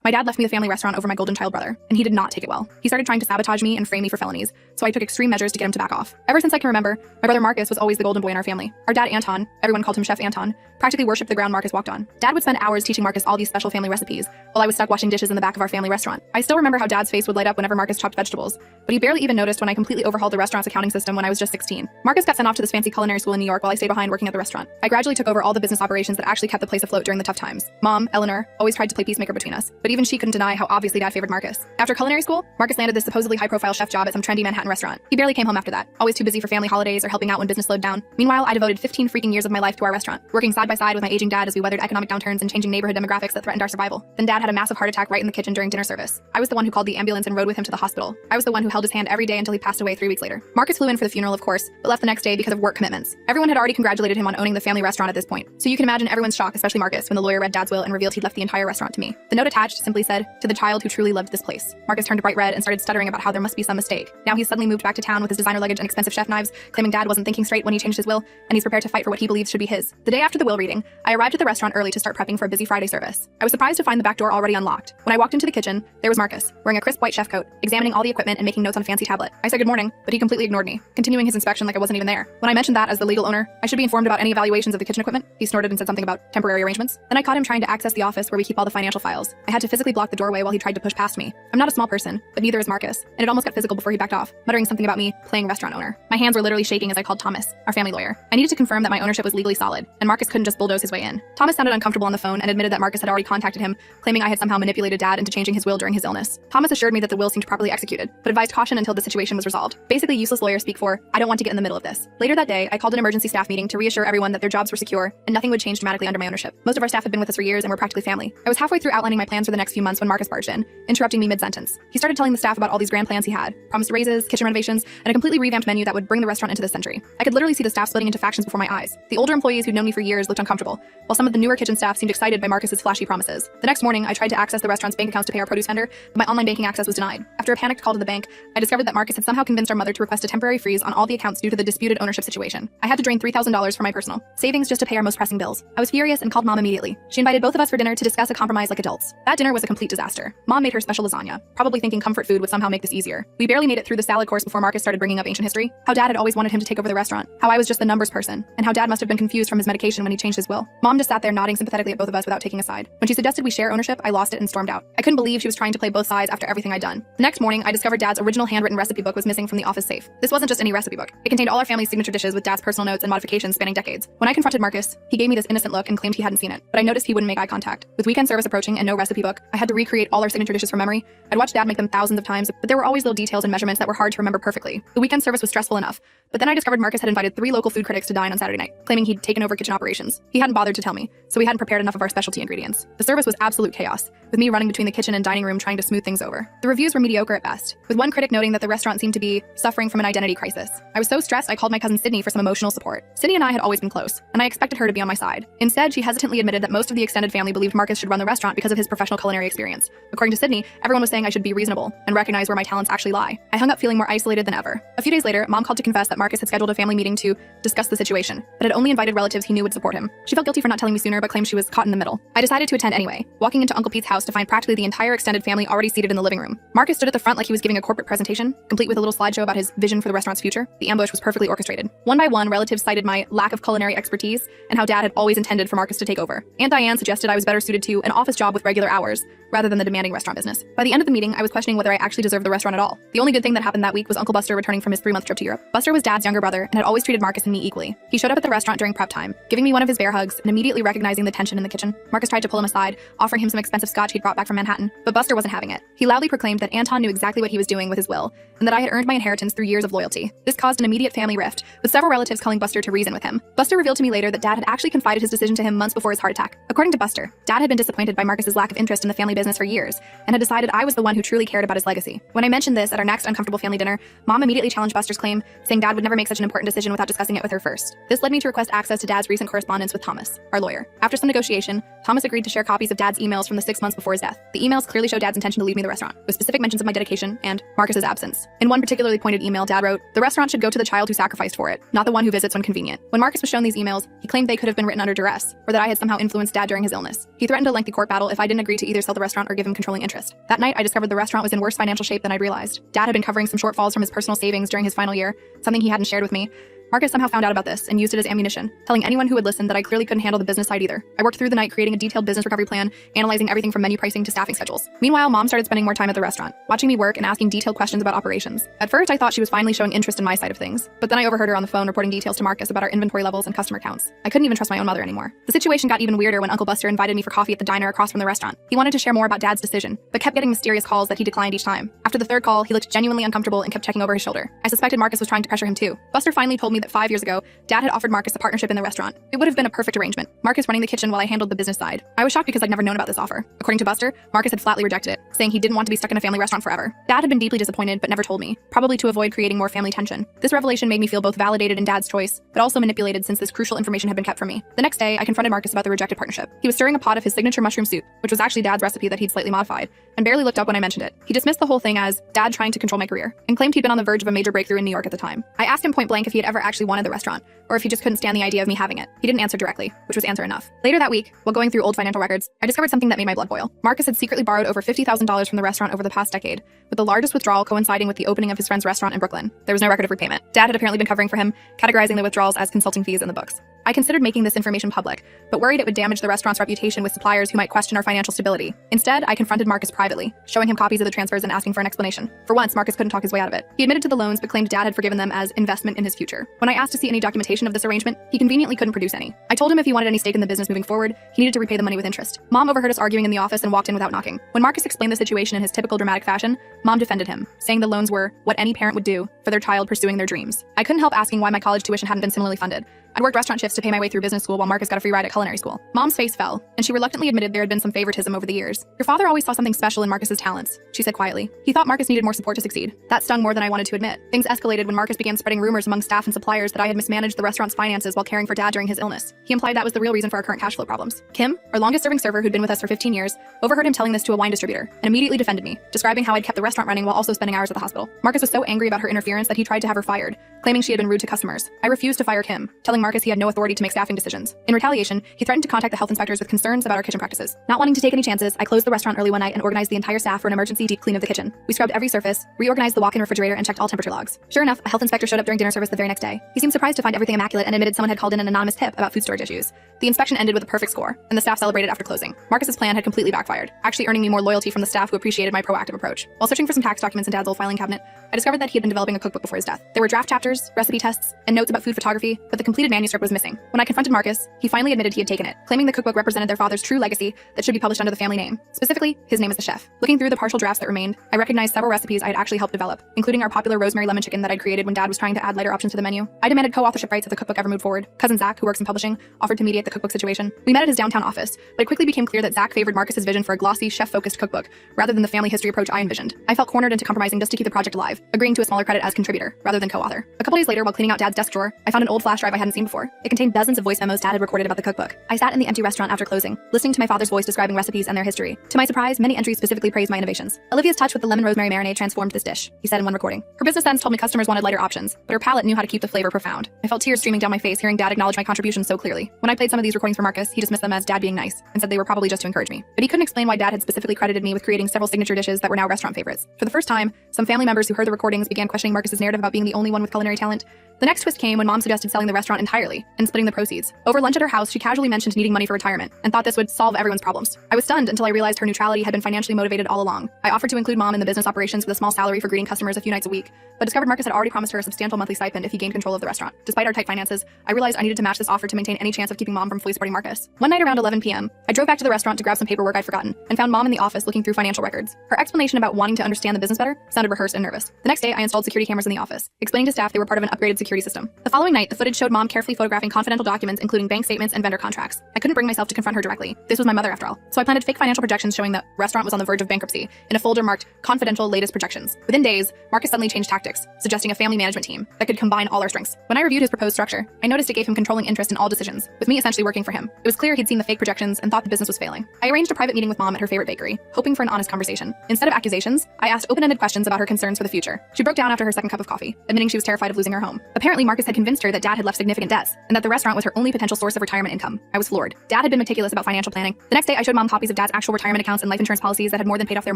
My dad left me the family restaurant over my golden child brother, and he did not take it well. He started trying to sabotage me and frame me for felonies, so I took extreme measures to get him to back off. Ever since I can remember, my brother Marcus was always the golden boy in our family. Our dad Anton, everyone called him Chef Anton, practically worshipped the ground Marcus walked on. Dad would spend hours teaching Marcus all these special family recipes, while I was stuck washing dishes in the back of our family restaurant. I still remember how Dad's face would light up whenever Marcus chopped vegetables, but he barely even noticed when I completely overhauled the restaurant's accounting system when I was just 16. Marcus got sent off to this fancy culinary school in New York while I stayed behind working at the restaurant. I gradually took over all the business operations that actually kept the place afloat during the tough times. Mom, Eleanor, always tried to play peacemaker between us, but even she couldn't deny how obviously Dad favored Marcus. After culinary school, Marcus landed this supposedly high-profile chef job at some trendy Manhattan restaurant. He barely came home after that, always too busy for family holidays or helping out when business slowed down. Meanwhile, I devoted 15 freaking years of my life to our restaurant, working side by side with my aging dad as we weathered economic downturns and changing neighborhood demographics that threatened our survival. Then Dad had a massive heart attack right in the kitchen during dinner service. I was the one who called the ambulance and rode with him to the hospital. I was the one who held his hand every day until he passed away 3 weeks later. Marcus flew in for the funeral, of course, but left the next day because of work commitments. Everyone had already congratulated him on owning the family restaurant at this point, so you can imagine everyone's shock, especially Marcus, when the lawyer read Dad's will and revealed he'd left the entire restaurant to me. The note attached simply said, "To the child who truly loved this place." Marcus turned bright red and started stuttering about how there must be some mistake. Now he's suddenly moved back to town with his designer luggage and expensive chef knives, claiming Dad wasn't thinking straight when he changed his will, and he's prepared to fight for what he believes should be his. The day after the will reading, I arrived at the restaurant early to start prepping for a busy Friday service. I was surprised to find the back door already unlocked. When I walked into the kitchen, there was Marcus, wearing a crisp white chef coat, examining all the equipment and making notes on a fancy tablet. I said good morning, but he completely ignored me, continuing his inspection like I wasn't even there. When I mentioned that as the legal owner, I should be informed about any evaluations of the kitchen equipment, he snorted and said something about temporary arrangements. Then I caught him trying to access the office where we keep all the financial files. I had to physically block the doorway while he tried to push past me. I'm not a small person, but neither is Marcus, and it almost got physical before he backed off, muttering something about me playing restaurant owner. My hands were literally shaking as I called Thomas, our family lawyer. I needed to confirm that my ownership was legally solid, and Marcus couldn't just bulldoze his way in. Thomas sounded uncomfortable on the phone and admitted that Marcus had already contacted him, claiming I had somehow manipulated Dad into changing his will during his illness. Thomas assured me that the will seemed properly executed, but advised caution until the situation was resolved. Basically, useless lawyers speak for, I don't want to get in the middle of this. Later that day, I called an emergency staff meeting to reassure everyone that their jobs were secure and nothing would change dramatically under my ownership. Most of our staff had been with us for years and were practically family. I was halfway through outlining my plans for the next few months when Marcus barged in, interrupting me mid-sentence. He started telling the staff about all these grand plans he had, promised raises, kitchen renovations, and a completely revamped menu that would bring the restaurant into this century. I could literally see the staff splitting into factions before my eyes. The older employees who'd known me for years looked uncomfortable, while some of the newer kitchen staff seemed excited by Marcus's flashy promises. The next morning, I tried to access the restaurant's bank accounts to pay our produce vendor, but my online banking access was denied. After a panicked call to the bank, I discovered that Marcus had somehow convinced our mother to request a temporary freeze on all the accounts due to the disputed ownership situation. I had to drain $3,000 from my personal savings just to pay our most pressing bills. I was furious and called Mom immediately. She invited both of us for dinner to discuss a compromise like adults. That dinner was a complete disaster. Mom made her special lasagna, probably thinking comfort food would somehow make this easier. We barely made it through the salad course before Marcus started bringing up ancient history, how Dad had always wanted him to take over the restaurant, how I was just the numbers person, and how Dad must have been confused from his medication when he changed his will. Mom just sat there nodding sympathetically at both of us without taking a side. When she suggested we share ownership, I lost it and stormed out. I couldn't believe she was trying to play both sides after everything I'd done. The next morning, I discovered Dad's original handwritten recipe book was missing from the office safe. This wasn't just any recipe book. It contained all our family's signature dishes with Dad's personal notes and modifications spanning decades. When I confronted Marcus, he gave me this innocent look and claimed he hadn't seen it, but I noticed he wouldn't make eye contact. With weekend service approaching and no recipe book, I had to recreate all our signature dishes from memory. I'd watched Dad make them thousands of times, but there were always little details and measurements that were hard to remember perfectly. The weekend service was stressful enough, but then I discovered Marcus had invited 3 local food critics to dine on Saturday night, claiming he'd taken over kitchen operations. He hadn't bothered to tell me, so we hadn't prepared enough of our specialty ingredients. The service was absolute chaos, with me running between the kitchen and dining room trying to smooth things over. The reviews were mediocre at best, with one critic noting that the restaurant seemed to be suffering from an identity crisis. I was so stressed I called my cousin Sydney for some emotional support. Sydney and I had always been close, and I expected her to be on my side. Instead, she hesitantly admitted that most of the extended family believed Marcus should run the restaurant because of his professional culinary experience. According to Sydney, everyone was saying I should be reasonable and recognize where my talents actually lie. I hung up feeling more isolated than ever. A few days later, Mom called to confess that Marcus had scheduled a family meeting to discuss the situation, but had only invited relatives he knew would support him. She felt guilty for not telling me sooner, but claimed she was caught in the middle. I decided to attend anyway, walking into Uncle Pete's house to find practically the entire extended family already seated in the living room. Marcus stood at the front like he was giving a corporate presentation, complete with a little slideshow about his vision for the restaurant's future. The ambush was perfectly orchestrated. One by one, relatives cited my lack of culinary expertise and how Dad had always intended for Marcus to take over. Aunt Diane suggested I was better suited to an office job with regular hours, rather than the demanding restaurant business. By the end of the meeting, I was questioning whether I actually deserved the restaurant at all. The only good thing that happened that week was Uncle Buster returning from his 3-month trip to Europe. Buster was Dad's younger brother and had always treated Marcus and me equally. He showed up at the restaurant during prep time, giving me one of his bear hugs and immediately recognizing the tension in the kitchen. Marcus tried to pull him aside, offering him some expensive scotch he'd brought back from Manhattan, but Buster wasn't having it. He loudly proclaimed that Anton knew exactly what he was doing with his will, and that I had earned my inheritance through years of loyalty. This caused an immediate family rift, with several relatives calling Buster to reason with him. Buster revealed to me later that Dad had actually confided his decision to him months before his heart attack. According to Buster, Dad had been disappointed by Marcus's lack of interest in the family business for years, and had decided I was the one who truly cared about his legacy. When I mentioned this at our next uncomfortable family dinner, Mom immediately challenged Buster's claim, saying Dad would never make such an important decision without discussing it with her first. This led me to request access to Dad's recent correspondence with Thomas, our lawyer. After some negotiation, Thomas agreed to share copies of Dad's emails from the 6 months before his death. The emails clearly show Dad's intention to leave me the restaurant, with specific mentions of my dedication and Marcus's absence. In one particularly pointed email, Dad wrote, "The restaurant should go to the child who sacrificed for it, not the one who visits when convenient." When Marcus was shown these emails, he claimed they could have been written under duress, or that I had somehow influenced Dad during his illness. He threatened a lengthy court battle if I didn't agree to either sell the restaurant or give him controlling interest. That night, I discovered the restaurant was in worse financial shape than I'd realized. Dad had been covering some shortfalls from his personal savings during his final year, something he hadn't shared with me. Marcus somehow found out about this and used it as ammunition, telling anyone who would listen that I clearly couldn't handle the business side either. I worked through the night creating a detailed business recovery plan, analyzing everything from menu pricing to staffing schedules. Meanwhile, Mom started spending more time at the restaurant, watching me work and asking detailed questions about operations. At first, I thought she was finally showing interest in my side of things, but then I overheard her on the phone reporting details to Marcus about our inventory levels and customer counts. I couldn't even trust my own mother anymore. The situation got even weirder when Uncle Buster invited me for coffee at the diner across from the restaurant. He wanted to share more about Dad's decision, but kept getting mysterious calls that he declined each time. After the third call, he looked genuinely uncomfortable and kept checking over his shoulder. I suspected Marcus was trying to pressure him too. Buster finally told me that 5 years ago, Dad had offered Marcus a partnership in the restaurant. It would have been a perfect arrangement, Marcus running the kitchen while I handled the business side. I was shocked because I'd never known about this offer. According to Buster, Marcus had flatly rejected it, saying he didn't want to be stuck in a family restaurant forever. Dad had been deeply disappointed but never told me, probably to avoid creating more family tension. This revelation made me feel both validated in Dad's choice, but also manipulated since this crucial information had been kept from me. The next day, I confronted Marcus about the rejected partnership. He was stirring a pot of his signature mushroom soup, which was actually Dad's recipe that he'd slightly modified, and barely looked up when I mentioned it. He dismissed the whole thing as Dad trying to control my career, and claimed he'd been on the verge of a major breakthrough in New York at the time. I asked him point blank if he had ever actually wanted the restaurant, or if he just couldn't stand the idea of me having it. He didn't answer directly, which was answer enough. Later that week, while going through old financial records, I discovered something that made my blood boil. Marcus had secretly borrowed over $50,000 from the restaurant over the past decade, with the largest withdrawal coinciding with the opening of his friend's restaurant in Brooklyn. There was no record of repayment. Dad had apparently been covering for him, categorizing the withdrawals as consulting fees in the books. I considered making this information public, but worried it would damage the restaurant's reputation with suppliers who might question our financial stability. Instead, I confronted Marcus privately, showing him copies of the transfers and asking for an explanation. For once, Marcus couldn't talk his way out of it. He admitted to the loans but claimed Dad had forgiven them as investment in his future. When I asked to see any documentation of this arrangement, he conveniently couldn't produce any. I told him if he wanted any stake in the business moving forward, he needed to repay the money with interest. Mom overheard us arguing in the office and walked in without knocking. When Marcus explained the situation in his typical dramatic fashion, Mom defended him, saying the loans were what any parent would do for their child pursuing their dreams. I couldn't help asking why my college tuition hadn't been similarly funded. I'd worked restaurant shifts to pay my way through business school while Marcus got a free ride at culinary school. Mom's face fell, and she reluctantly admitted there had been some favoritism over the years. Your father always saw something special in Marcus's talents, she said quietly. He thought Marcus needed more support to succeed. That stung more than I wanted to admit. Things escalated when Marcus began spreading rumors among staff and suppliers that I had mismanaged the restaurant's finances while caring for Dad during his illness. He implied that was the real reason for our current cash flow problems. Kim, our longest-serving server who'd been with us for 15 years, overheard him telling this to a wine distributor and immediately defended me, describing how I'd kept the restaurant running while also spending hours at the hospital. Marcus was so angry about her interference that he tried to have her fired, claiming she had been rude to customers. I refused to fire Kim, telling Marcus he had no authority to make staffing decisions. In retaliation, he threatened to contact the health inspectors with concerns about our kitchen practices. Not wanting to take any chances, I closed the restaurant early one night and organized the entire staff for an emergency deep clean of the kitchen. We scrubbed every surface, reorganized the walk-in refrigerator, and checked all temperature logs. Sure enough, a health inspector showed up during dinner service the very next day. He seemed surprised to find everything immaculate and admitted someone had called in an anonymous tip about food storage issues. The inspection ended with a perfect score, and the staff celebrated after closing. Marcus's plan had completely backfired, actually earning me more loyalty from the staff who appreciated my proactive approach. While searching for some tax documents in Dad's old filing cabinet, I discovered that he had been developing a cookbook before his death. There were draft chapters, recipe tests, and notes about food photography, but the completed manuscript was missing. When I confronted Marcus, he finally admitted he had taken it, claiming the cookbook represented their father's true legacy that should be published under the family name. Specifically, his name as the chef. Looking through the partial drafts that remained, I recognized several recipes I had actually helped develop, including our popular rosemary lemon chicken that I'd created when Dad was trying to add lighter options to the menu. I demanded co-authorship rights if the cookbook ever moved forward. Cousin Zach, who works in publishing, offered to mediate the cookbook situation. We met at his downtown office, but it quickly became clear that Zach favored Marcus's vision for a glossy, chef-focused cookbook, rather than the family history approach I envisioned. I felt cornered into compromising just to keep the project alive, agreeing to a smaller credit as contributor, rather than co-author. A couple days later, while cleaning out Dad's desk drawer, I found an old flash drive I hadn't seen before. It contained dozens of voice memos Dad had recorded about the cookbook. I sat in the empty restaurant after closing, listening to my father's voice describing recipes and their history. To my surprise, many entries specifically praised my innovations. Olivia's touch with the lemon rosemary marinade transformed this dish, he said in one recording. Her business sense told me customers wanted lighter options, but her palate knew how to keep the flavor profound. I felt tears streaming down my face hearing Dad acknowledge my contributions so clearly. When I played some of these recordings for Marcus, he dismissed them as Dad being nice, and said they were probably just to encourage me. But he couldn't explain why Dad had specifically credited me with creating several signature dishes that were now restaurant favorites. For the first time, some family members who heard the recordings began questioning Marcus's narrative about being the only one with culinary talent. The next twist came when Mom suggested selling the restaurant entirely and splitting the proceeds. Over lunch at her house, she casually mentioned needing money for retirement and thought this would solve everyone's problems. I was stunned until I realized her neutrality had been financially motivated all along. I offered to include Mom in the business operations with a small salary for greeting customers a few nights a week, but discovered Marcus had already promised her a substantial monthly stipend if he gained control of the restaurant. Despite our tight finances, I realized I needed to match this offer to maintain any chance of keeping Mom from fully supporting Marcus. One night around 11 p.m., I drove back to the restaurant to grab some paperwork I'd forgotten and found Mom in the office looking through financial records. Her explanation about wanting to understand the business better sounded rehearsed and nervous. The next day, I installed security cameras in the office, explaining to staff they were part of an upgraded security system. The following night, the footage showed Mom carefully photographing confidential documents including bank statements and vendor contracts. I couldn't bring myself to confront her directly. This was my mother after all. So I planted fake financial projections showing the restaurant was on the verge of bankruptcy in a folder marked confidential latest projections. Within days, Marcus suddenly changed tactics, suggesting a family management team that could combine all our strengths. When I reviewed his proposed structure, I noticed it gave him controlling interest in all decisions, with me essentially working for him. It was clear he'd seen the fake projections and thought the business was failing. I arranged a private meeting with Mom at her favorite bakery, hoping for an honest conversation. Instead of accusations, I asked open-ended questions about her concerns for the future. She broke down after her second cup of coffee, admitting she was terrified of losing her home. Apparently, Marcus had convinced her that Dad had left significant debts, and that the restaurant was her only potential source of retirement income. I was floored. Dad had been meticulous about financial planning. The next day, I showed Mom copies of Dad's actual retirement accounts and life insurance policies that had more than paid off their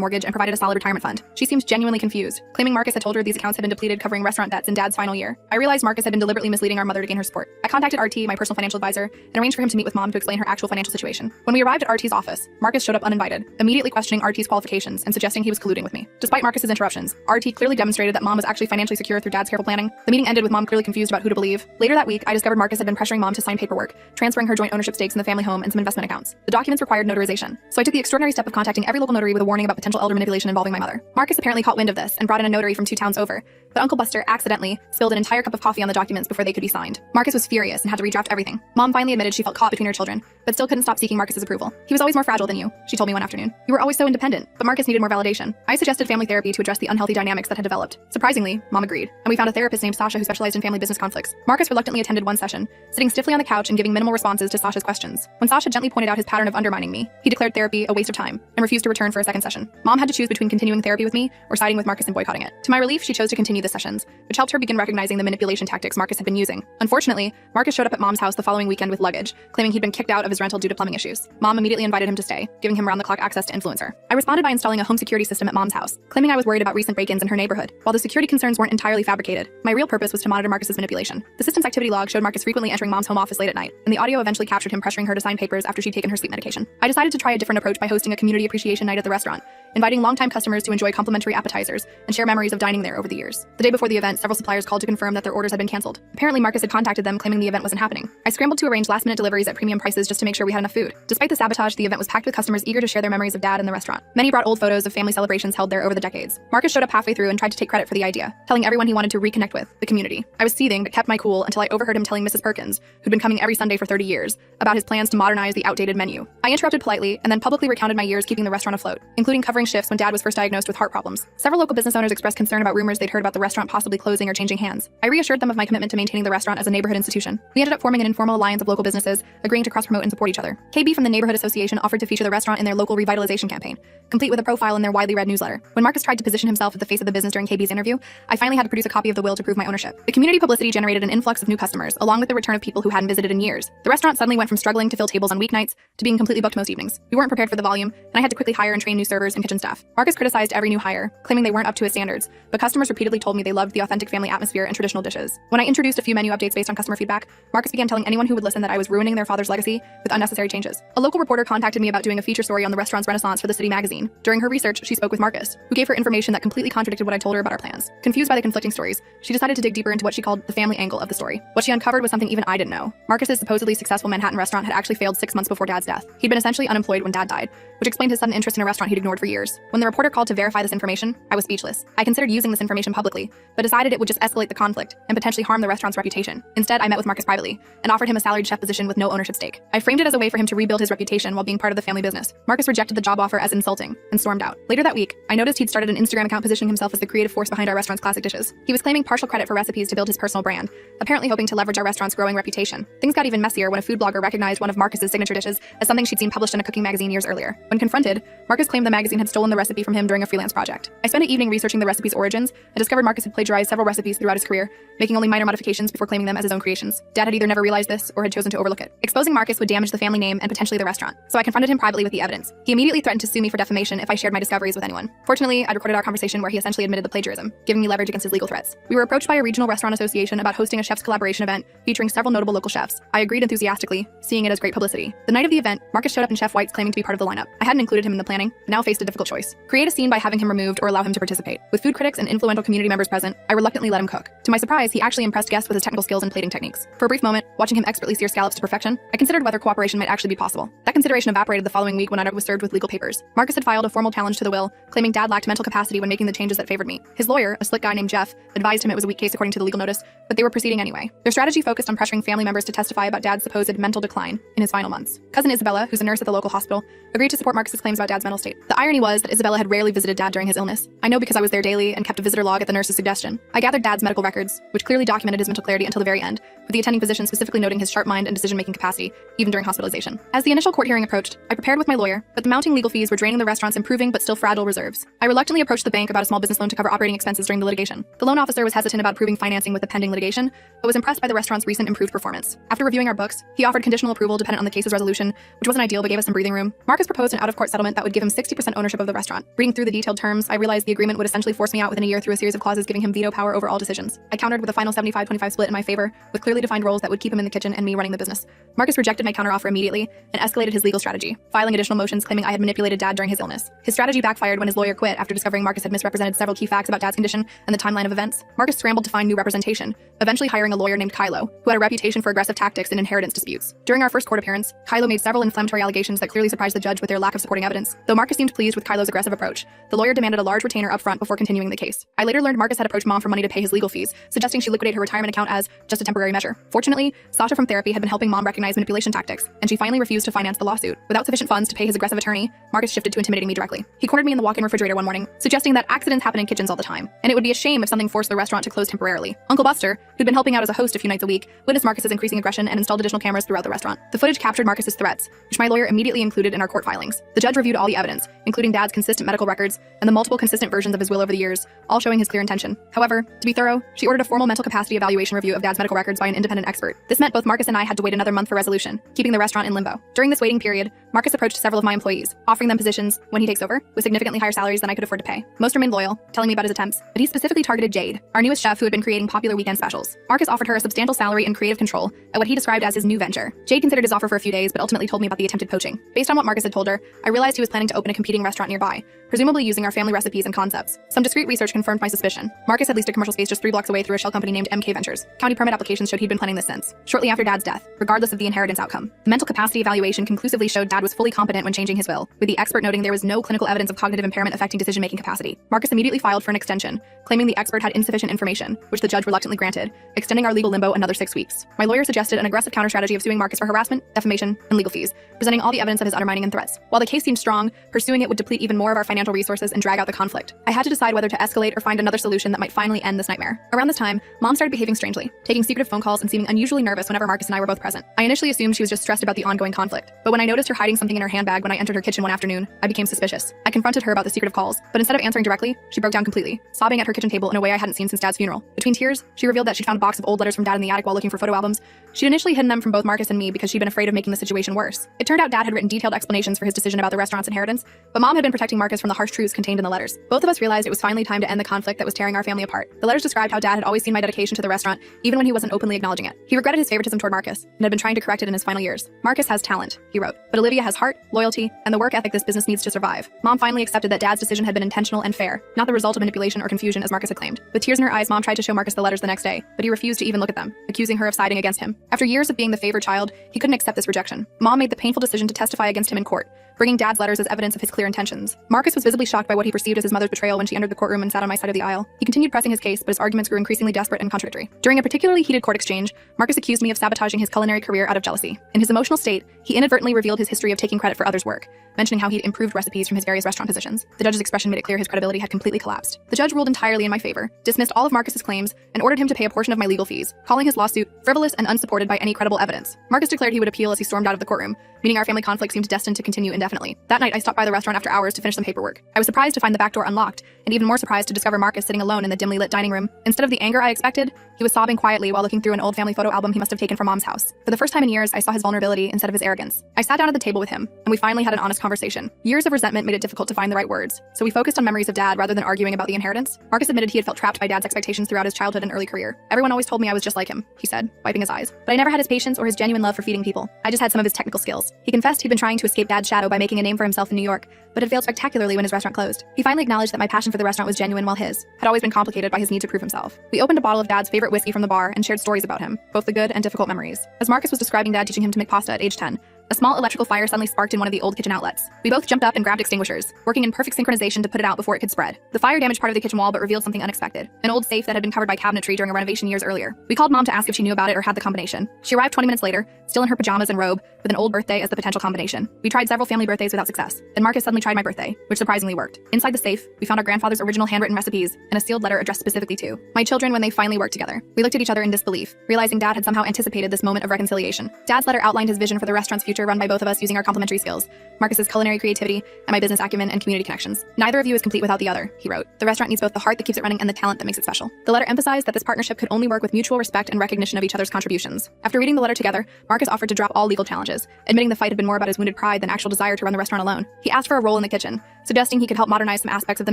mortgage and provided a solid retirement fund. She seemed genuinely confused, claiming Marcus had told her these accounts had been depleted, covering restaurant debts in Dad's final year. I realized Marcus had been deliberately misleading our mother to gain her support. I contacted RT, my personal financial advisor, and arranged for him to meet with Mom to explain her actual financial situation. When we arrived at RT's office, Marcus showed up uninvited, immediately questioning RT's qualifications and suggesting he was colluding with me. Despite Marcus's interruptions, RT clearly demonstrated that Mom was actually financially secure through Dad's careful planning. The meeting ended with Mom clearly confused about who to believe. Later that week, I discovered Marcus had been pressuring Mom to sign paperwork, transferring her joint ownership stakes in the family home and some investment accounts. The documents required notarization, so I took the extraordinary step of contacting every local notary with a warning about potential elder manipulation involving my mother. Marcus apparently caught wind of this and brought in a notary from 2 towns over, but Uncle Buster accidentally spilled an entire cup of coffee on the documents before they could be signed. Marcus was furious and had to redraft everything. Mom finally admitted she felt caught between her children, but still couldn't stop seeking Marcus's approval. He was always more fragile than you, she told me one afternoon. You were always so independent, but Marcus needed more validation. I suggested family therapy to address the unhealthy dynamics that had developed. Surprisingly, Mom agreed, and we found a therapist named Sasha who specialized in family business conflicts. Marcus reluctantly attended one session, sitting stiffly on the couch and giving minimal responses to Sasha's questions. When Sasha gently pointed out his pattern of undermining me, he declared therapy a waste of time and refused to return for a second session. Mom had to choose between continuing therapy with me or siding with Marcus and boycotting it. To my relief, she chose to continue the sessions, which helped her begin recognizing the manipulation tactics Marcus had been using. Unfortunately, Marcus showed up at Mom's house the following weekend with luggage, claiming he'd been kicked out of his rental due to plumbing issues. Mom immediately invited him to stay, giving him round-the-clock access to influence her. I responded by installing a home security system at Mom's house, claiming I was worried about recent break-ins in her neighborhood. While the security concerns weren't entirely fabricated, my real purpose was to monitor Marcus's manipulation. The system's activity log showed Marcus frequently entering Mom's home office late at night, and the audio eventually captured him pressuring her to sign papers after she'd taken her sleep medication. I decided to try a different approach by hosting a community appreciation night at the restaurant, inviting longtime customers to enjoy complimentary appetizers and share memories of dining there over the years. The day before the event, several suppliers called to confirm that their orders had been canceled. Apparently, Marcus had contacted them claiming the event wasn't happening. I scrambled to arrange last-minute deliveries at premium prices just to make sure we had enough food. Despite the sabotage, the event was packed with customers eager to share their memories of Dad and the restaurant. Many brought old photos of family celebrations held there over the decades. Marcus showed up halfway through and tried to take credit for the idea, telling everyone he wanted to reconnect with the community. I was seething but kept my cool until I overheard him telling Mrs. Perkins, who'd been coming every Sunday for 30 years, about his plans to modernize the outdated menu. I interrupted politely and then publicly recounted my years keeping the restaurant afloat, including covering shifts when Dad was first diagnosed with heart problems. Several local business owners expressed concern about rumors they'd heard about the restaurant possibly closing or changing hands. I reassured them of my commitment to maintaining the restaurant as a neighborhood institution. We ended up forming an informal alliance of local businesses, agreeing to cross-promote and support each other. KB from the neighborhood association offered to feature the restaurant in their local revitalization campaign, complete with a profile in their widely read newsletter. When Marcus tried to position himself at the face of the business during KB's interview, I finally had to produce a copy of the will to prove my ownership. The community publicity generated an influx of new customers, along with the return of people who hadn't visited in years. The restaurant suddenly went from struggling to fill tables on weeknights to being completely booked most evenings. We weren't prepared for the volume, and I had to quickly hire and train new servers and kitchen staff. Marcus criticized every new hire, claiming they weren't up to his standards, but customers repeatedly told me they loved the authentic family atmosphere and traditional dishes. When I introduced a few menu updates based on customer feedback, Marcus began telling anyone who would listen that I was ruining their father's legacy with unnecessary changes. A local reporter contacted me about doing a feature story on the restaurant's renaissance for the City magazine. During her research, she spoke with Marcus, who gave her information that completely contradicted what I told her about our plans. Confused by the conflicting stories, she decided to dig deeper into what she called the family angle of the story. What she uncovered was something even I didn't know. Marcus's supposedly successful Manhattan restaurant had actually failed 6 months before Dad's death. He'd been essentially unemployed when Dad died, which explained his sudden interest in a restaurant he'd ignored for years. When the reporter called to verify this information, I was speechless. I considered using this information publicly, but decided it would just escalate the conflict and potentially harm the restaurant's reputation. Instead, I met with Marcus privately and offered him a salaried chef position with no ownership stake. I framed it as a way for him to rebuild his reputation while being part of the family business. Marcus rejected the job offer as insulting and stormed out. Later that week, I noticed he'd started an Instagram account positioning himself as the creative force behind our restaurant's classic dishes. He was claiming partial credit for recipes to build his personal brand, apparently hoping to leverage our restaurant's growing reputation. Things got even messier when a food blogger recognized one of Marcus's signature dishes as something she'd seen published in a cooking magazine years earlier. When confronted, Marcus claimed the magazine had stolen the recipe from him during a freelance project. I spent an evening researching the recipe's origins and discovered Marcus had plagiarized several recipes throughout his career, making only minor modifications before claiming them as his own creations. Dad had either never realized this or had chosen to overlook it. Exposing Marcus would damage the family name and potentially the restaurant, so I confronted him privately with the evidence. He immediately threatened to sue me for defamation if I shared my discoveries with anyone. Fortunately, I'd recorded our conversation where he essentially admitted the plagiarism, giving me leverage against his legal threats. We were approached by a regional restaurant association about hosting a chef's collaboration event featuring several notable local chefs. I agreed enthusiastically, seeing it as great publicity. The night of the event, Marcus showed up in Chef White's claiming to be part of the lineup. I hadn't included him in the planning, but now faced a difficult choice: create a scene by having him removed or allow him to participate. With food critics and influential community members present, I reluctantly let him cook. To my surprise, he actually impressed guests with his technical skills and plating techniques. For a brief moment, watching him expertly sear scallops to perfection, I considered whether cooperation might actually be possible. That consideration evaporated the following week when I was served with legal papers. Marcus had filed a formal challenge to the will, claiming Dad lacked mental capacity when making the changes that favored me. His lawyer, a slick guy named Jeff, advised him it was a weak case according to the legal notice, but they were proceeding anyway. Their strategy focused on pressuring family members to testify about Dad's supposed mental decline in his final months. Cousin Isabella, who's a nurse at the local hospital, agreed to support Marcus's claims about Dad's mental state. The irony was that Isabella had rarely visited Dad during his illness. I know because I was there daily and kept a visitor log at the nurse's suggestion. I gathered Dad's medical records, which clearly documented his mental clarity until the very end, with the attending physician specifically noting his sharp mind and decision-making capacity, even during hospitalization. As the initial court hearing approached, I prepared with my lawyer, but the mounting legal fees were draining the restaurant's improving but still fragile reserves. I reluctantly approached the bank about a small business loan to cover operating expenses during the litigation. The loan officer was hesitant about approving financing with the pending litigation, but was impressed by the restaurant's recent improved performance. After reviewing our books, he offered conditional approval dependent on the case's resolution, which wasn't ideal but gave us some breathing room. Marcus proposed an out-of-court settlement that would give him 60% ownership of the restaurant. Reading through the detailed terms, I realized the agreement would essentially force me out within a year through a series of clauses giving him veto power over all decisions. I countered with a final 75-25 split in my favor, with clearly defined roles that would keep him in the kitchen and me running the business. Marcus rejected my counteroffer immediately and escalated his legal strategy, filing additional motions claiming I had manipulated Dad during his illness. His strategy backfired when his lawyer quit after discovering Marcus had misrepresented several key facts about Dad's condition and the timeline of events. Marcus scrambled to find new representation, eventually hiring a lawyer named Kylo, who had a reputation for aggressive tactics in inheritance disputes. During our first court appearance, Kylo made several inflammatory allegations that clearly surprised the judge with their lack of supporting evidence. Though Marcus seemed pleased with Kylo's aggressive approach, the lawyer demanded a large retainer up front before continuing the case. I later learned Marcus had approached Mom for money to pay his legal fees, suggesting she liquidate her retirement account as just a temporary measure. Fortunately, Sasha from therapy had been helping Mom recognize manipulation tactics, and she finally refused to finance the lawsuit. Without sufficient funds to pay his aggressive attorney, Marcus shifted to intimidating me directly. He cornered me in the walk-in refrigerator one morning, suggesting that accidents happen in kitchens all the time, and it would be a shame if something forced the restaurant to close temporarily. Uncle Buster, who'd been helping out as a host a few nights a week, witnessed Marcus's increasing aggression and installed additional cameras throughout the restaurant. The footage captured Marcus's threats, which my lawyer immediately included in our court filings. The judge reviewed all the evidence, including Dad's consistent medical records and the multiple consistent versions of his will over the years, all showing his clear intention. However, to be thorough, she ordered a formal mental capacity evaluation review of Dad's medical records by an independent expert. This meant both Marcus and I had to wait another month for resolution, keeping the restaurant in limbo. During this waiting period, Marcus approached several of my employees, offering them positions, when he takes over, with significantly higher salaries than I could afford to pay. Most remained loyal, telling me about his attempts, but he specifically targeted Jade, our newest chef who had been creating popular weekend specials. Marcus offered her a substantial salary and creative control at what he described as his new venture. Jade considered his offer for a few days, but ultimately told me about the attempted poaching. Based on what Marcus had told her, I realized he was planning to open a competing restaurant nearby, presumably using our family recipes and concepts. Some discreet research confirmed my suspicion. Marcus had leased a commercial space just 3 blocks away through a shell company named MK Ventures. County permit applications showed he'd been planning this since, shortly after Dad's death, regardless of the inheritance outcome. The mental capacity evaluation conclusively showed Dad was fully competent when changing his will, with the expert noting there was no clinical evidence of cognitive impairment affecting decision-making capacity. Marcus immediately filed for an extension, claiming the expert had insufficient information, which the judge reluctantly granted, extending our legal limbo another 6 weeks. My lawyer suggested an aggressive counter-strategy of suing Marcus for harassment, defamation, and legal fees, presenting all the evidence of his undermining and threats. While the case seemed strong, pursuing it would deplete even more of our financial resources and drag out the conflict. I had to decide whether to escalate or find another solution that might finally end this nightmare. Around this time, Mom started behaving strangely, taking secretive phone calls and seeming unusually nervous whenever Marcus and I were both present. I initially assumed she was just stressed about the ongoing conflict, but when I noticed her hiding something in her handbag when I entered her kitchen one afternoon, I became suspicious. I confronted her about the secretive calls, but instead of answering directly, she broke down completely, sobbing at her kitchen table in a way I hadn't seen since Dad's funeral. Between tears, she revealed that she'd found a box of old letters from Dad in the attic while looking for photo albums. She'd initially hidden them from both Marcus and me because she'd been afraid of making the situation worse. It turned out Dad had written detailed explanations for his decision about the restaurant's inheritance, but Mom had been protecting Marcus from the harsh truths contained in the letters. Both of us realized it was finally time to end the conflict that was tearing our family apart. The letters described how Dad had always seen my dedication to the restaurant, even when he wasn't openly acknowledging it. He regretted his favoritism toward Marcus and had been trying to correct it in his final years. Marcus has talent, he wrote, but Olivia has heart, loyalty, and the work ethic this business needs to survive. Mom finally accepted that Dad's decision had been intentional and fair, not the result of manipulation or confusion as Marcus had claimed. With tears in her eyes, Mom tried to show Marcus the letters the next day, but he refused to even look at them, accusing her of siding against him. After years of being the favored child, he couldn't accept this rejection. Mom made the painful decision to testify against him in court, bringing Dad's letters as evidence of his clear intentions. Marcus was visibly shocked by what he perceived as his mother's betrayal when she entered the courtroom and sat on my side of the aisle. He continued pressing his case, but his arguments grew increasingly desperate and contradictory. During a particularly heated court exchange, Marcus accused me of sabotaging his culinary career out of jealousy. In his emotional state, he inadvertently revealed his history of taking credit for others' work, mentioning how he'd improved recipes from his various restaurant positions. The judge's expression made it clear his credibility had completely collapsed. The judge ruled entirely in my favor, dismissed all of Marcus's claims, and ordered him to pay a portion of my legal fees, calling his lawsuit frivolous and unsupported by any credible evidence. Marcus declared he would appeal as he stormed out of the courtroom, meaning our family conflict seemed destined to continue indefinitely. That night, I stopped by the restaurant after hours to finish some paperwork. I was surprised to find the back door unlocked, and even more surprised to discover Marcus sitting alone in the dimly lit dining room. Instead of the anger I expected, he was sobbing quietly while looking through an old family photo album he must have taken from Mom's house. For the first time in years, I saw his vulnerability instead of his arrogance. I sat down at the table with him, and we finally had an honest conversation. Years of resentment made it difficult to find the right words, so we focused on memories of Dad rather than arguing about the inheritance. Marcus admitted he had felt trapped by Dad's expectations throughout his childhood and early career. Everyone always told me I was just like him, he said, wiping his eyes. But I never had his patience or his genuine love for feeding people. I just had some of his technical skills. He confessed he'd been trying to escape Dad's shadow by making a name for himself in New York, but had failed spectacularly when his restaurant closed. He finally acknowledged that my passion for the restaurant was genuine while his had always been complicated by his need to prove himself. We opened a bottle of Dad's favorite whiskey from the bar and shared stories about him, both the good and difficult memories. As Marcus was describing Dad teaching him to make pasta at age 10, A small electrical fire suddenly sparked in one of the old kitchen outlets. We both jumped up and grabbed extinguishers, working in perfect synchronization to put it out before it could spread. The fire damaged part of the kitchen wall but revealed something unexpected, an old safe that had been covered by cabinetry during a renovation years earlier. We called Mom to ask if she knew about it or had the combination. She arrived 20 minutes later, still in her pajamas and robe, with an old birthday as the potential combination. We tried several family birthdays without success. Then Marcus suddenly tried my birthday, which surprisingly worked. Inside the safe, we found our grandfather's original handwritten recipes and a sealed letter addressed specifically to my children when they finally worked together. We looked at each other in disbelief, realizing Dad had somehow anticipated this moment of reconciliation. Dad's letter outlined his vision for the restaurant's future, run by both of us using our complementary skills, Marcus's culinary creativity and my business acumen and community connections. Neither of you is complete without the other, he wrote. The restaurant needs both the heart that keeps it running and the talent that makes it special. The letter emphasized that this partnership could only work with mutual respect and recognition of each other's contributions. After reading the letter together, Marcus offered to drop all legal challenges, admitting the fight had been more about his wounded pride than actual desire to run the restaurant alone. He asked for a role in the kitchen, suggesting he could help modernize some aspects of the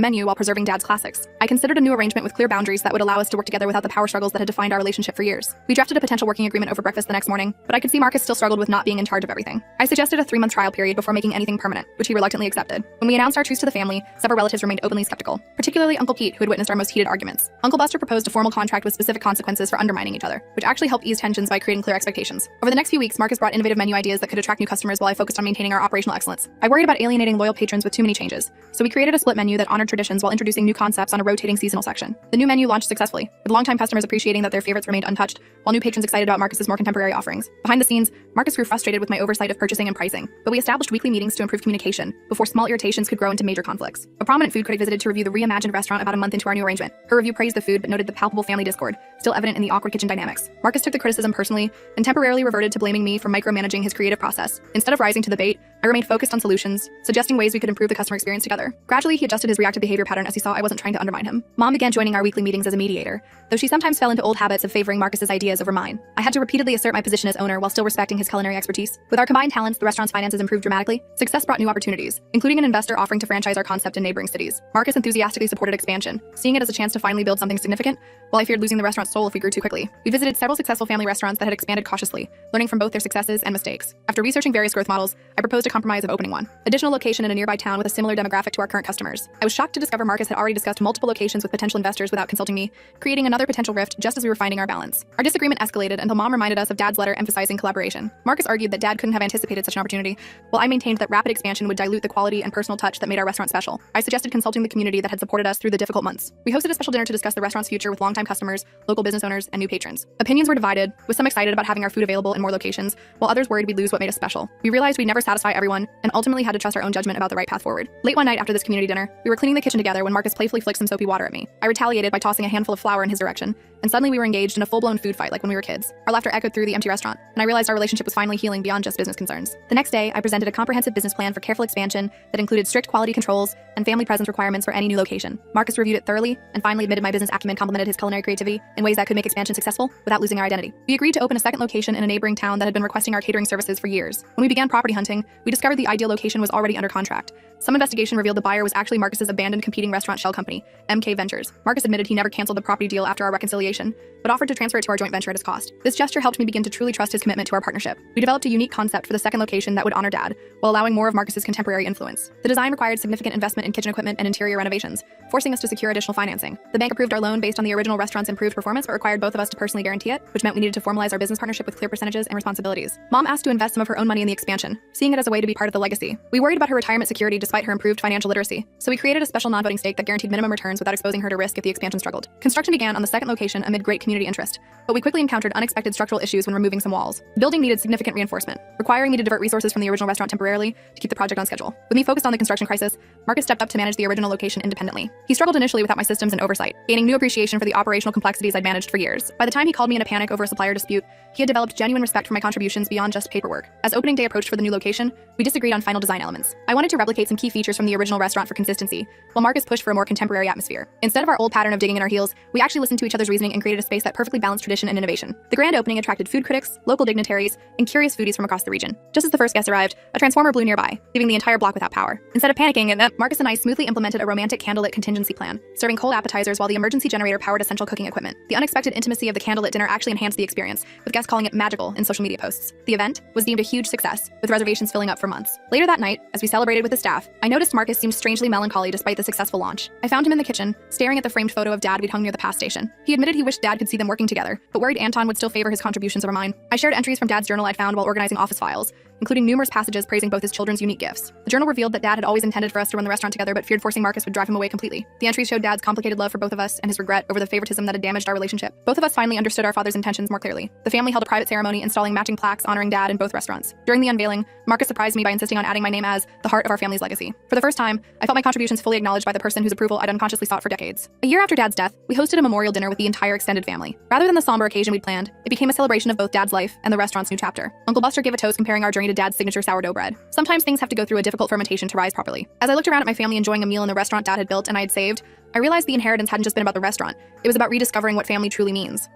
menu while preserving Dad's classics. I considered a new arrangement with clear boundaries that would allow us to work together without the power struggles that had defined our relationship for years. We drafted a potential working agreement over breakfast the next morning, but I could see Marcus still struggled with not being in charge of everything. I suggested a 3-month trial period before making anything permanent, which he reluctantly accepted. When we announced our truce to the family, several relatives remained openly skeptical, particularly Uncle Pete, who had witnessed our most heated arguments. Uncle Buster proposed a formal contract with specific consequences for undermining each other, which actually helped ease tensions by creating clear expectations. Over the next few weeks, Marcus brought innovative menu ideas that could attract new customers while I focused on maintaining our operational excellence. I worried about alienating loyal patrons with too many changes, so we created a split menu that honored traditions while introducing new concepts on a rotating seasonal section. The new menu launched successfully, with longtime customers appreciating that their favorites remained untouched, while new patrons excited about Marcus's more contemporary offerings. Behind the scenes, Marcus grew frustrated with my oversight of purchasing and pricing, but we established weekly meetings to improve communication before small irritations could grow into major conflicts. A prominent food critic visited to review the reimagined restaurant about a month into our new arrangement. Her review praised the food but noted the palpable family discord, still evident in the awkward kitchen dynamics. Marcus took the criticism personally and temporarily reverted to blaming me for micromanaging his creative process. Instead of rising to the bait, I remained focused on solutions, suggesting ways we could improve the customer experience together. Gradually, he adjusted his reactive behavior pattern as he saw I wasn't trying to undermine him. Mom began joining our weekly meetings as a mediator, though she sometimes fell into old habits of favoring Marcus's ideas over mine. I had to repeatedly assert my position as owner while still respecting his culinary expertise. With our combined talents, the restaurant's finances improved dramatically. Success brought new opportunities, including an investor offering to franchise our concept in neighboring cities. Marcus enthusiastically supported expansion, seeing it as a chance to finally build something significant, while I feared losing the restaurant's soul if we grew too quickly. We visited several successful family restaurants that had expanded cautiously, learning from both their successes and mistakes. After researching various growth models, I proposed a compromise of opening one additional location in a nearby town with a similar demographic to our current customers. I was shocked to discover Marcus had already discussed multiple locations with potential investors without consulting me, creating another potential rift just as we were finding our balance. Our disagreement escalated until Mom reminded us of Dad's letter emphasizing collaboration. Marcus argued that Dad couldn't have anticipated such an opportunity, while I maintained that rapid expansion would dilute the quality and personal touch that made our restaurant special. I suggested consulting the community that had supported us through the difficult months. We hosted a special dinner to discuss the restaurant's future with longtime customers, local business owners, and new patrons. Opinions were divided, with some excited about having our food available in more locations, while others worried we'd lose what made us special. We realized we'd never satisfy everyone, and ultimately had to trust our own judgment about the right path forward. Late one night after this community dinner, we were cleaning the kitchen together when Marcus playfully flicked some soapy water at me. I retaliated by tossing a handful of flour in his direction, and suddenly we were engaged in a full-blown food fight like when we were kids. Our laughter echoed through the empty restaurant, and I realized our relationship was finally healing beyond just business concerns. The next day, I presented a comprehensive business plan for careful expansion that included strict quality controls and family presence requirements for any new location. Marcus reviewed it thoroughly and finally admitted my business acumen complemented his culinary creativity in ways that could make expansion successful without losing our identity. We agreed to open a second location in a neighboring town that had been requesting our catering services for years. When we began property hunting, we discovered the ideal location was already under contract. Some investigation revealed the buyer was actually Marcus's abandoned competing restaurant shell company, MK Ventures. Marcus admitted he never canceled the property deal after our reconciliation, but offered to transfer it to our joint venture at his cost. This gesture helped me begin to truly trust his commitment to our partnership. We developed a unique concept for the second location that would honor Dad, while allowing more of Marcus's contemporary influence. The design required significant investment in kitchen equipment and interior renovations, forcing us to secure additional financing. The bank approved our loan based on the original restaurant's improved performance, but required both of us to personally guarantee it, which meant we needed to formalize our business partnership with clear percentages and responsibilities. Mom asked to invest some of her own money in the expansion, seeing it as a way to be part of the legacy. We worried about her retirement security despite her improved financial literacy, so we created a special non-voting stake that guaranteed minimum returns without exposing her to risk if the expansion struggled. Construction began on the second location amid great community interest, but we quickly encountered unexpected structural issues when removing some walls. The building needed significant reinforcement, requiring me to divert resources from the original restaurant temporarily to keep the project on schedule. With me focused on the construction crisis, Marcus stepped up to manage the original location independently. He struggled initially without my systems and oversight, gaining new appreciation for the operational complexities I'd managed for years. By the time he called me in a panic over a supplier dispute, he had developed genuine respect for my contributions beyond just paperwork. As opening day approached for the new location, we disagreed on final design elements. I wanted to replicate some key features from the original restaurant for consistency, while Marcus pushed for a more contemporary atmosphere. Instead of our old pattern of digging in our heels, we actually listened to each other's reasoning and created a space that perfectly balanced tradition and innovation. The grand opening attracted food critics, local dignitaries, and curious foodies from across the region. Just as the first guests arrived, a transformer blew nearby, leaving the entire block without power. Instead of panicking, Marcus and I smoothly implemented a romantic candlelit contingency plan, serving cold appetizers while the emergency generator powered essential cooking equipment. The unexpected intimacy of the candlelit dinner actually enhanced the experience, with guests calling it magical in social media posts. The event was deemed a huge success, with reservations filling up for months. Later that night, as we celebrated with the staff, I noticed Marcus seemed strangely melancholy despite the successful launch. I found him in the kitchen, staring at the framed photo of Dad we'd hung near the pass station. He admitted he wished Dad could see them working together, but worried Anton would still favor his contributions over mine. I shared entries from Dad's journal I'd found while organizing office files, including numerous passages praising both his children's unique gifts. The journal revealed that Dad had always intended for us to run the restaurant together, but feared forcing Marcus would drive him away completely. The entries showed Dad's complicated love for both of us and his regret over the favoritism that had damaged our relationship. Both of us finally understood our father's intentions more clearly. The family held a private ceremony installing matching plaques honoring Dad in both restaurants. During the unveiling, Marcus surprised me by insisting on adding my name as the heart of our family's legacy. For the first time, I felt my contributions fully acknowledged by the person whose approval I'd unconsciously sought for decades. A year after Dad's death, we hosted a memorial dinner with the entire extended family. Rather than the somber occasion we'd planned, it became a celebration of both Dad's life and the restaurant's new chapter. Uncle Buster gave a toast comparing our journey to Dad's signature sourdough bread. Sometimes things have to go through a difficult fermentation to rise properly. As I looked around at my family enjoying a meal in the restaurant Dad had built and I had saved, I realized the inheritance hadn't just been about the restaurant. It was about rediscovering what family truly means.